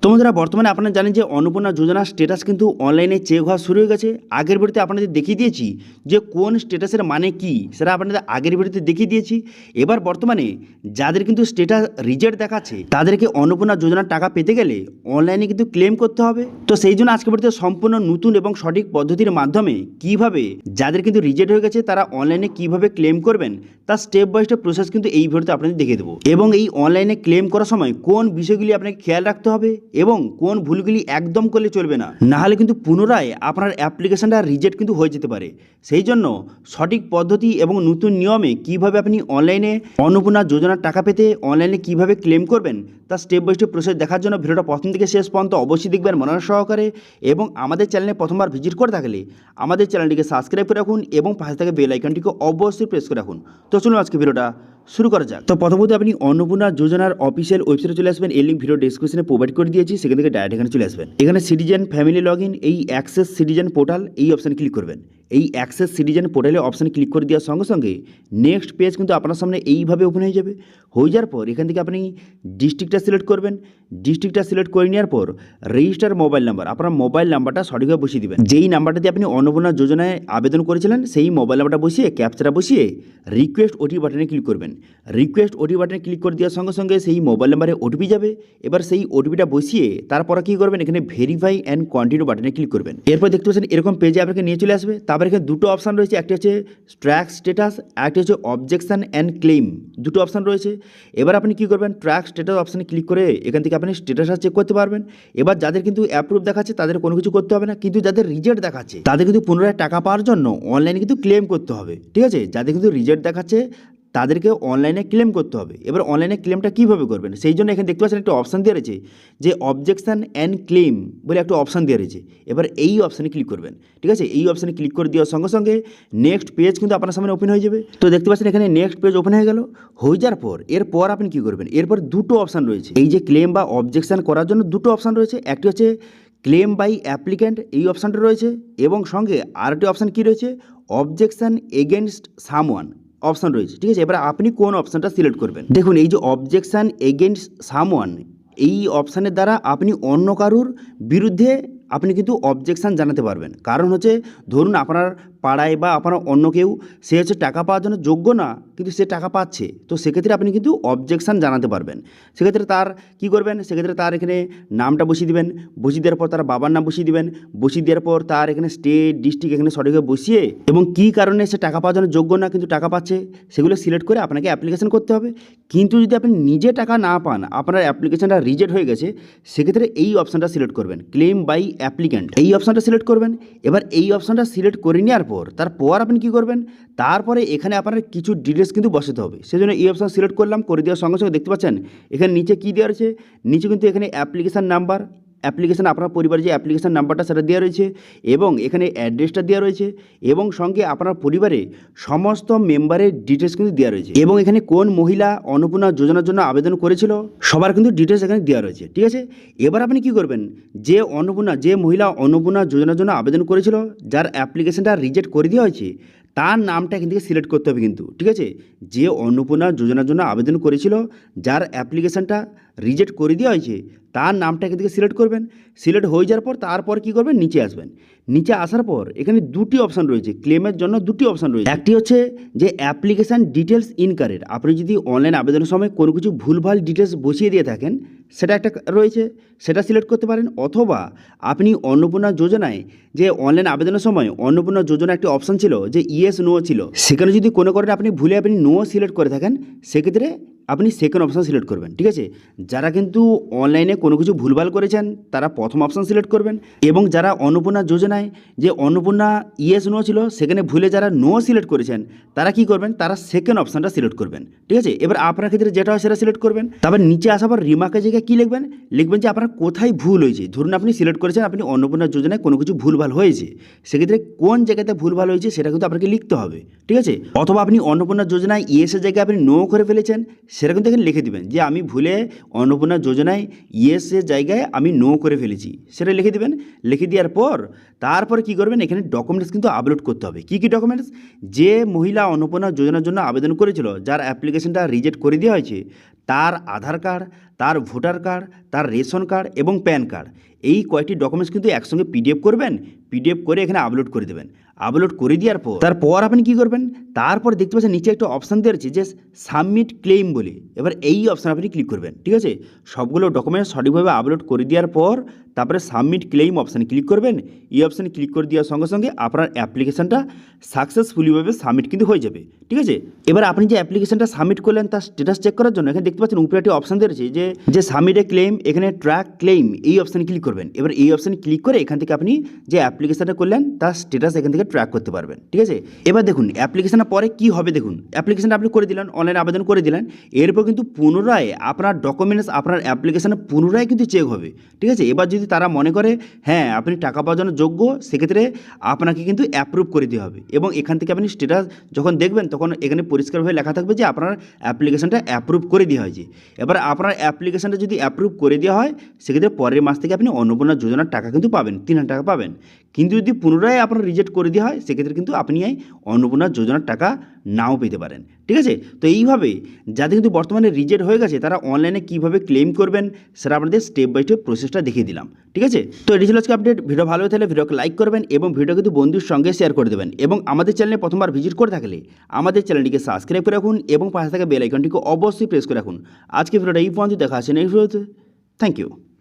তো বন্ধুরা বর্তমানে আপনারা জানেন যে অন্নপূর্ণা যোজনার স্ট্যাটাস কিন্তু অনলাইনে চেক হওয়া শুরু হয়ে গেছে। আগের ভিডিওতে আপনাদের দেখিয়ে দিয়েছি যে কোন স্ট্যাটাসের মানে কি, সেটা আপনাদের আগের ভিডিওতে দেখিয়ে দিয়েছি। এবার বর্তমানে যাদের কিন্তু স্ট্যাটাস রিজেক্ট দেখাচ্ছে তাদেরকে অন্নপূর্ণা যোজনার টাকা পেতে গেলে অনলাইনে কিন্তু ক্লেম করতে হবে। তো সেই জন্য আজকে ভিডিওতে সম্পূর্ণ নতুন এবং সঠিক পদ্ধতির মাধ্যমে কিভাবে যাদের কিন্তু রিজেক্ট হয়ে গেছে তারা অনলাইনে কিভাবে ক্লেম করবেন তার স্টেপ বাই স্টেপ প্রসেস কিন্তু এই ভিডিওতে আপনাদের দেখিয়ে দেবো। এবং এই অনলাইনে ক্লেম করার সময় কোন বিষয়গুলি আপনাকে খেয়াল রাখতে হবে এবং কোন ভুলগুলি একদম করলে চলবে না, নাহলে কিন্তু পুনরায় আপনার অ্যাপ্লিকেশনটা রিজেক্ট কিন্তু হয়ে যেতে পারে। সেই জন্য সঠিক পদ্ধতি এবং নতুন নিয়মে কিভাবে আপনি অনলাইনে অন্নপূর্ণা যোজনার টাকা পেতে অনলাইনে কিভাবে ক্লেম করবেন তার স্টেপ বাই স্টেপ প্রসেস দেখার জন্য ভিডিওটা প্রথম থেকে শেষ পর্যন্ত অবশ্যই দেখবেন মনোযোগ সহকারে। এবং আমাদের চ্যানেলে প্রথমবার ভিজিট করে থাকলে আমাদের চ্যানেলটিকে সাবস্ক্রাইব করে রাখুন এবং পাশে থাকা বেল আইকনটিকে অবশ্যই প্রেস করে রাখুন। তো চলুন আজকে ভিডিওটা শুরু করা যাক। তো প্রথমত আপনি অন্নপূর্ণা যোজনার অফিসিয়াল ওয়েবসাইটে চলে আসবেন। এই লিঙ্ক ভিডিও ডেসক্রিপশনে প্রোভাইড করে দিয়েছি, সেখান থেকে ডাইরেক্ট এখানে চলে আসবেন। এখানে সিটিজেন ফ্যামিলি লগ ইন, এই অ্যাক্সেস সিটিজেন পোর্টাল এই অপশানে ক্লিক করবেন। এই অ্যাক্সেস সিটিজেন পোর্টালে অপশানে ক্লিক করে দেওয়ার সঙ্গে সঙ্গে নেক্সট পেজ কিন্তু আপনার সামনে এইভাবে ওপেন হয়ে যাবে। হয়ে যাওয়ার পর এখান থেকে আপনি ডিস্ট্রিক্টটা সিলেক্ট করবেন। ডিস্ট্রিক্টটা সিলেক্ট করে নেওয়ার পর রেজিস্টার মোবাইল নাম্বার, আপনার মোবাইল নাম্বারটা সঠিকভাবে বসিয়ে দেবেন। যেই নাম্বারটা দিয়ে আপনি অন্নপূর্ণা যোজনায় আবেদন করেছিলেন সেই মোবাইল নাম্বারটা বসিয়ে ক্যাপচাটা বসিয়ে রিকোয়েস্ট ওটিপি বাটনে ক্লিক করবেন। রিকোয়েস্ট ওটিপি বাটনে ক্লিক করে দেওয়ার সঙ্গে সঙ্গে সেই মোবাইল নাম্বারে ওটিপি যাবে। এবার সেই ওটিপিটা বসিয়ে তারপর কী করবেন, এখানে ভেরিফাই অ্যান্ড কন্টিনিউ বাটনে ক্লিক করবেন। এরপর দেখতে পাচ্ছেন এরকম পেজে আপনাকে নিয়ে চলে আসবে। তারপর এখানে দুটো অপশান রয়েছে, একটি হচ্ছে ট্র্যাক স্ট্যাটাস, একটি হচ্ছে অবজেকশন অ্যান্ড ক্লেম, দুটো অপশান রয়েছে। এবার আপনি কী করবেন, ট্র্যাক স্ট্যাটাস অপশানে ক্লিক করে এখান থেকে আপনি স্ট্যাটাসটা চেক করতে পারবেন। এবার যাদের কিন্তু অ্যাপ্রুভ দেখাচ্ছে তাদের কোনো কিছু করতে হবে না, কিন্তু যাদের রিজেক্ট দেখাচ্ছে তাদের কিন্তু পুনরায় টাকা পাওয়ার জন্য অনলাইনে কিন্তু ক্লেম করতে হবে। ঠিক আছে, যাদের কিন্তু রিজেক্ট দেখাচ্ছে তাদেরকে অনলাইনে ক্লেম করতে হবে। এবার অনলাইনে ক্লেমটা কীভাবে করবেন, সেই জন্য এখানে দেখতে পাচ্ছেন একটা অপশান দেওয়া রয়েছে যে অবজেকশন অ্যান্ড ক্লেম বলে একটা অপশান দেওয়া রয়েছে। এবার এই অপশানে ক্লিক করবেন। ঠিক আছে, এই অপশানে ক্লিক করে দেওয়ার সঙ্গে সঙ্গে নেক্সট পেজ কিন্তু আপনার সামনে ওপেন হয়ে যাবে। তো দেখতে পাচ্ছেন এখানে নেক্সট পেজ ওপেন হয়ে গেল। হয়ে যাওয়ার পর এরপর আপনি কী করবেন, এরপর দুটো অপশান রয়েছে। এই যে ক্লেম বা অবজেকশন করার জন্য দুটো অপশান রয়েছে, একটি হচ্ছে ক্লেম বাই অ্যাপ্লিক্যান্ট এই অপশানটা রয়েছে এবং সঙ্গে আরেকটি অপশান কী রয়েছে, অবজেকশন এগেনস্ট সামওয়ান অপশান রয়েছে। ঠিক আছে, এবার আপনি কোন অপশানটা সিলেক্ট করবেন। দেখুন এই যে অবজেকশন এগেনস্ট সামওয়ান এই অপশানের দ্বারা আপনি অন্য কারুর বিরুদ্ধে আপনি কিন্তু অবজেকশান জানাতে পারবেন। কারণ হচ্ছে ধরুন আপনার পাড়ায় বা আপনার অন্য কেউ সে হচ্ছে টাকা পাওয়ার জন্য যোগ্য না, কিন্তু সে টাকা পাচ্ছে, তো সেক্ষেত্রে আপনি কিন্তু অবজেকশান জানাতে পারবেন। সেক্ষেত্রে তার কী করবেন, সেক্ষেত্রে তার এখানে নামটা বসিয়ে দেবেন, বসিয়ে দেওয়ার পর তার বাবার নাম বসিয়ে দেবেন, বসিয়ে দেওয়ার পর তার এখানে স্টেট ডিস্ট্রিক্ট এখানে সঠিকভাবে বসিয়ে এবং কী কারণে সে টাকা পাওয়ার জন্য যোগ্য না কিন্তু টাকা পাচ্ছে সেগুলো সিলেক্ট করে আপনাকে অ্যাপ্লিকেশন করতে হবে। কিন্তু যদি আপনি নিজে টাকা না পান, আপনার অ্যাপ্লিকেশনটা রিজেক্ট হয়ে গেছে, সেক্ষেত্রে এই অপশানটা সিলেক্ট করবেন, ক্লেম বাই অ্যাপ্লিক্যান্ট এই অপশানটা সিলেক্ট করবেন। এবার এই অপশানটা সিলেক্ট করে নেওয়ার পর তারপর আপনি কী করবেন, তারপরে এখানে আপনার কিছু ডিটেলস কিন্তু বসাতে হবে। সেজন্য এই অপশান সিলেক্ট করলাম, করে দেওয়ার সঙ্গে সঙ্গে দেখতে পাচ্ছেন এখানে নিচে কী দেওয়া রয়েছে, নিচে কিন্তু এখানে অ্যাপ্লিকেশান নাম্বার, অ্যাপ্লিকেশান আপনার পরিবারের যে অ্যাপ্লিকেশান নাম্বারটা সেটা দেওয়া রয়েছে এবং এখানে অ্যাড্রেসটা দেওয়া রয়েছে এবং সঙ্গে আপনার পরিবারে সমস্ত মেম্বারের ডিটেলস কিন্তু দেওয়া রয়েছে এবং এখানে কোন মহিলা অন্নপূর্ণা যোজনার জন্য আবেদন করেছিল সবার কিন্তু ডিটেলস এখানে দেওয়া রয়েছে। ঠিক আছে, এবার আপনি কী করবেন, যে মহিলা অন্নপূর্ণা যোজনার জন্য আবেদন করেছিল যার অ্যাপ্লিকেশানটা রিজেক্ট করে দেওয়া হয়েছে তার নামটা এখান থেকে সিলেক্ট করতে হবে কিন্তু। ঠিক আছে, যে অন্নপূর্ণা যোজনার জন্য আবেদন করেছিল যার অ্যাপ্লিকেশানটা রিজেক্ট করে দেওয়া হয়েছে তার নামটা এখান থেকে সিলেক্ট করবেন। সিলেক্ট হয়ে যাওয়ার পর তারপর কী করবেন, নিচে আসবেন। নিচে আসার পর এখানে দুটি অপশান রয়েছে, ক্লেমের জন্য দুটি অপশান রয়েছে। একটি হচ্ছে যে অ্যাপ্লিকেশান ডিটেলস ইনকারেক্ট, আপনি যদি অনলাইন আবেদনের সময় কোনো কিছু ভুলভাল ডিটেলস বসিয়ে দিয়ে থাকেন সেটা একটা রয়েছে, সেটা সিলেক্ট করতে পারেন। অথবা আপনি অন্নপূর্ণা যোজনায় যে অনলাইন আবেদনের সময় অন্নপূর্ণা যোজনা একটি অপশান ছিল যে ইয়েস নো ছিল, সেখানে যদি কোনো কারণে আপনি ভুলে নো সিলেক্ট করে থাকেন সেক্ষেত্রে আপনি সেকেন্ড অপশান সিলেক্ট করবেন। ঠিক আছে, যারা কিন্তু অনলাইনে কোনো কিছু ভুলভাল করেছেন তারা প্রথম অপশান সিলেক্ট করবেন এবং যারা অন্নপূর্ণা যোজনায় যে অন্নপূর্ণা ইয়েস নো ছিল সেখানে ভুলে যারা নো সিলেক্ট করেছেন তারা কি করবেন, তারা সেকেন্ড অপশানটা সিলেক্ট করবেন। ঠিক আছে, এবার আপনার ক্ষেত্রে যেটা হয় সেটা সিলেক্ট করবেন। তারপর নিচে আসার পর রিমার্কের জায়গায় কী লিখবেন, লিখবেন যে আপনার কোথায় ভুল হয়েছে। ধরুন আপনি সিলেক্ট করেছেন আপনি অন্নপূর্ণা যোজনায় কোনো কিছু ভুলভাল হয়েছে, সেক্ষেত্রে কোন জায়গাতে ভুলভাল হয়েছে সেটা কিন্তু আপনাকে লিখতে হবে। ঠিক আছে, অথবা আপনি অন্নপূর্ণা যোজনায় ইয়েসের জায়গায় আপনি নো করে ফেলেছেন সেটা কিন্তু এখানে লিখে দিবেন যে আমি ভুলে অন্নপূর্ণা যোজনায় ইয়েসের জায়গায় আমি নো করে ফেলেছি, সেটা লিখে দিবেন। লিখে দেওয়ার পর তারপরে কী করবেন, এখানে ডকুমেন্টস কিন্তু আপলোড করতে হবে। কী কী ডকুমেন্টস, যে মহিলা অন্নপূর্ণা যোজনার জন্য আবেদন করেছিল যার অ্যাপ্লিকেশনটা রিজেক্ট করে দেওয়া হয়েছে তার আধার কার্ড, তার ভোটার কার্ড, তার রেশন কার্ড এবং প্যান কার্ড, এই কয়টি ডকুমেন্টস কিন্তু একসঙ্গে পিডিএফ করবেন, পিডিএফ করে এখানে আপলোড করে দেবেন। আপলোড করে দেওয়ার পর তারপর আপনি কী করবেন, তারপর দেখতে পাচ্ছেন নিচে একটা অপশান দেওয়া রয়েছে যে সাবমিট ক্লেম বলে। এবার এই অপশান আপনি ক্লিক করবেন। ঠিক আছে, সবগুলো ডকুমেন্টস সঠিকভাবে আপলোড করে দেওয়ার পর তারপরে সাবমিট ক্লেম অপশানে ক্লিক করবেন। এই অপশানে ক্লিক করে দেওয়ার সঙ্গে সঙ্গে আপনার অ্যাপ্লিকেশনটা সাকসেসফুলিভাবে সাবমিট কিন্তু হয়ে যাবে। ঠিক আছে, এবার আপনি যে অ্যাপ্লিকেশনটা সাবমিট করলেন তার স্ট্যাটাস চেক করার জন্য এখানে দেখতে পাচ্ছেন উপরে একটি অপশান দেওয়া রয়েছে যে সাবমিট এ ক্লেম, এখানে ট্র্যাক ক্লেম, এই অপশানে ক্লিক করবেন। এবার এই অপশানে ক্লিক করে এখান থেকে আপনি যে অ্যাপ্লিকেশনটা করলেন তার স্ট্যাটাস এখান থেকে ট্র্যাক করতে পারবেন। ঠিক আছে, এবার দেখুন অ্যাপ্লিকেশনের পরে কি হবে। দেখুন অ্যাপ্লিকেশনটা আপনি করে দিলেন, অনলাইনে আবেদন করে দিলেন, এরপর কিন্তু পুনরায় আপনার ডকুমেন্টস আপনার অ্যাপ্লিকেশনে পুনরায় কিন্তু চেক হবে। ঠিক আছে, এবার যদি তারা মনে করে হ্যাঁ আপনি টাকা পাওয়ার জন্য যোগ্য, সেক্ষেত্রে আপনাকে কিন্তু অ্যাপ্রুভ করে দেওয়া হবে এবং এখান থেকে আপনি স্ট্যাটাস যখন দেখবেন তখন এখানে পরিষ্কারভাবে লেখা থাকবে যে আপনার অ্যাপ্লিকেশনটা অ্যাপ্রুভ করে দেওয়া হয়েছে। এবার আপনার অ্যাপ্লিকেশনটা যদি অ্যাপ্রুভ করে দেওয়া হয় সেক্ষেত্রে পরের মাস থেকে আপনি অন্নপূর্ণা যোজনার টাকা কিন্তু পাবেন, 3,000 টাকা পাবেন। কিন্তু যদি পুনরায় আপনার রিজেক্ট করে দেওয়া হয় সেক্ষেত্রে কিন্তু আপনি এই অন্নপূর্ণা যোজনার টাকা নাও পেতে পারেন। ঠিক আছে, তো এইভাবে যাদের কিন্তু বর্তমানে রিজেক্ট হয়ে গেছে তারা অনলাইনে কীভাবে ক্লেম করবেন সেটা আপনাদের স্টেপ বাই স্টেপ প্রসেসটা দেখিয়ে দিলাম। ঠিক আছে, তো এটি ছিল আজকে আপডেট। ভিডিও ভালো হয়ে থাকলে ভিডিওকে লাইক করবেন এবং ভিডিও কিন্তু বন্ধুর সঙ্গে শেয়ার করে দেবেন এবং আমাদের চ্যানেলে প্রথমবার ভিজিট করে থাকলে আমাদের চ্যানেলটিকে সাবস্ক্রাইব করে রাখুন এবং পাশে থাকা বেল আইকনটিকে অবশ্যই প্রেস করে রাখুন। আজকে ভিডিওটা এই পর্যন্ত দেখা আছে নেক্সট ভিডিওতে। Thank you.